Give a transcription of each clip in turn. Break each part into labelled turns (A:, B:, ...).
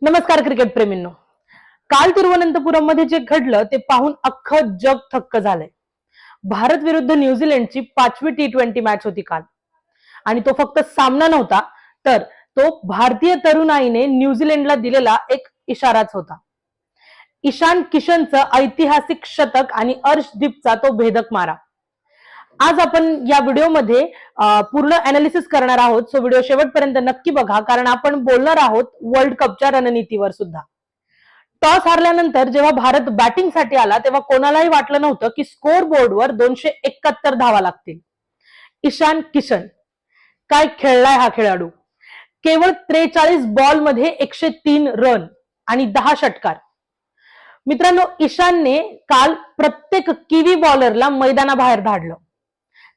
A: नमस्कार क्रिकेट प्रेमींनो. काल तिरुवनंतपुरम मध्ये जे घडलं ते पाहून अख्खं जग थक्क झालंय. भारत विरुद्ध न्यूझीलंडची 5वी T20 मॅच होती काल. आणि तो फक्त सामना नव्हता, तर तो भारतीय तरुणाईने न्यूझीलंडला दिलेला एक इशाराच होता. ईशान किशनचं ऐतिहासिक शतक आणि अर्शदीपचा तो भेदक मारा. आज आपण या व्हिडिओमध्ये पूर्ण अनालिसिस करणार आहोत. सो व्हिडिओ शेवटपर्यंत नक्की बघा, कारण आपण बोलणार आहोत वर्ल्ड कपच्या रणनीतीवर सुद्धा. टॉस हारल्यानंतर जेव्हा भारत बॅटिंगसाठी आला तेव्हा कोणालाही वाटलं नव्हतं की स्कोर बोर्डवर 271 धावा लागतील. ईशान किशन काय खेळलाय हा खेळाडू. केवळ 43 बॉल मध्ये 103 रन आणि 10 षटकार. मित्रांनो, ईशानने काल प्रत्येक किवी बॉलरला मैदानाबाहेर धाडलं.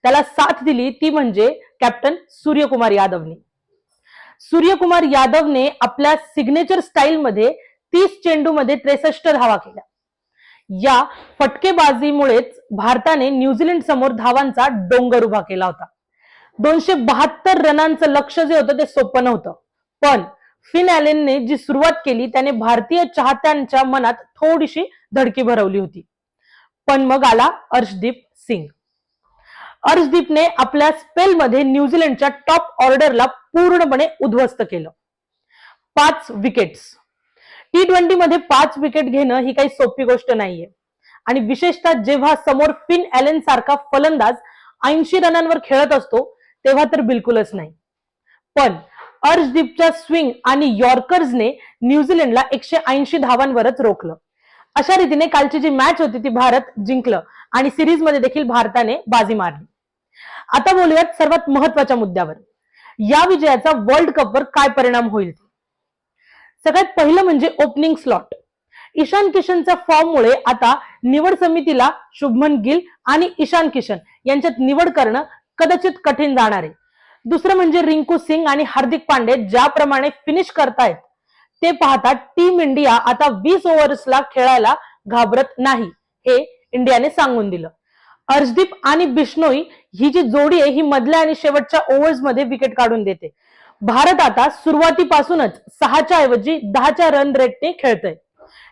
A: त्याला साथ दिली ती म्हणजे कॅप्टन सूर्यकुमार यादवने. सूर्यकुमार यादवने आपल्या सिग्नेचर स्टाईल मध्ये 30 चेंडूमध्ये 63 धावा केल्या. या फटकेबाजीमुळेच भारताने न्यूझीलंड समोर धावांचा डोंगर उभा केला होता. 272 रनांचं लक्ष जे होतं ते सोपं नव्हतं, पण फिन ॲलनने जी सुरुवात केली त्याने भारतीय चाहत्यांच्या मनात थोडीशी धडकी भरवली होती. पण मग आला अर्शदीप सिंग. अर्शदीपने आपल्या स्पेलमध्ये न्यूझीलंडच्या टॉप ऑर्डरला पूर्णपणे उद्ध्वस्त केलं. 5 विकेट्स. T20 मध्ये 5 विकेट घेणं ही काही सोपी गोष्ट नाहीये, आणि विशेषतः जेव्हा समोर फिन ॲलन सारखा फलंदाज 80 रनांवर खेळत असतो तेव्हा तर बिलकुलच नाही. पण अर्शदीपच्या स्विंग आणि यॉर्कर्सने न्यूझीलंडला 180 धावांवरच रोखलं. अशा रीतीने कालची जी मॅच होती ती भारत जिंकलं आणि सिरीज मध्ये देखील भारताने बाजी मारली. आता बोलूयात सर्वात महत्वाच्या मुद्द्यावर. या विजयाचा वर्ल्ड कपवर काय परिणाम होईल. सगळ्यात पहिलं म्हणजे ओपनिंग स्लॉट. ईशान किशनच्या फॉर्ममुळे आता निवड समितीला शुभमन गिल आणि ईशान किशन यांच्यात निवड करणं कदाचित कठीण जाणार आहे. दुसरं म्हणजे रिंकू सिंग आणि हार्दिक पांडे ज्याप्रमाणे फिनिश करतायत ते पाहता टीम इंडिया आता 20 ओव्हर्सला खेळायला घाबरत नाही, हे इंडियाने सांगून दिलं. अर्शदीप आणि बिश्नोई ही जी जोडी आहे ही मधल्या आणि शेवटच्या ओव्हर्स मध्ये विकेट काढून देते. भारत आता सुरुवातीपासूनच 6च्या ऐवजी 10च्या रन रेटने खेळतय.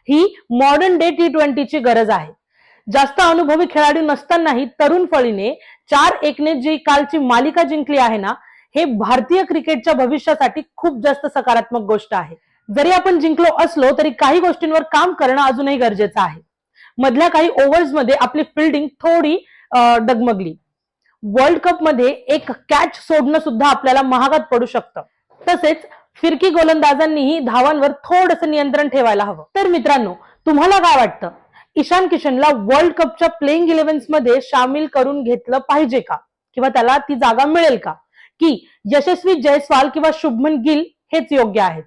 A: ही मॉडर्न डे T20 ची गरज आहे. जास्त अनुभवी खेळाडू नसतानाही तरुण फळीने 4-1 ने जी कालची मालिका जिंकली आहे ना, हे भारतीय क्रिकेटच्या भविष्यासाठी खूप जास्त सकारात्मक गोष्ट आहे. जरी आपण जिंकलो असलो तरी काही गोष्टींवर काम करणं अजूनही गरजेचं आहे. मधल्या काही ओव्हर्स मध्ये आपली फिल्डिंग थोडी डगमगली. वर्ल्ड कप मध्ये एक कॅच सोडणं सुद्धा आपल्याला महागात पडू शकतं. तसेच फिरकी गोलंदाजांनीही धावांवर थोडंसं नियंत्रण ठेवायला हवं. तर मित्रांनो, तुम्हाला काय वाटतं, ईशान किशनला वर्ल्ड कपच्या प्लेइंग 11 मध्ये सामील करून घेतलं पाहिजे का, किंवा त्याला ती जागा मिळेल का, की यशस्वी जयस्वाल किंवा शुभमन गिल हेच योग्य आहेत?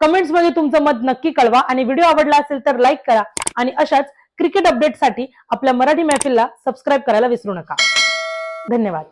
A: कमेंट्स मध्ये तुमचं मत नक्की कळवा आणि व्हिडिओ आवडला असेल तर लाईक करा आणि अशाच क्रिकेट अपडेटसाठी आपल्या मराठी महफिलला सबस्क्राईब करायला विसरू नका. धन्यवाद.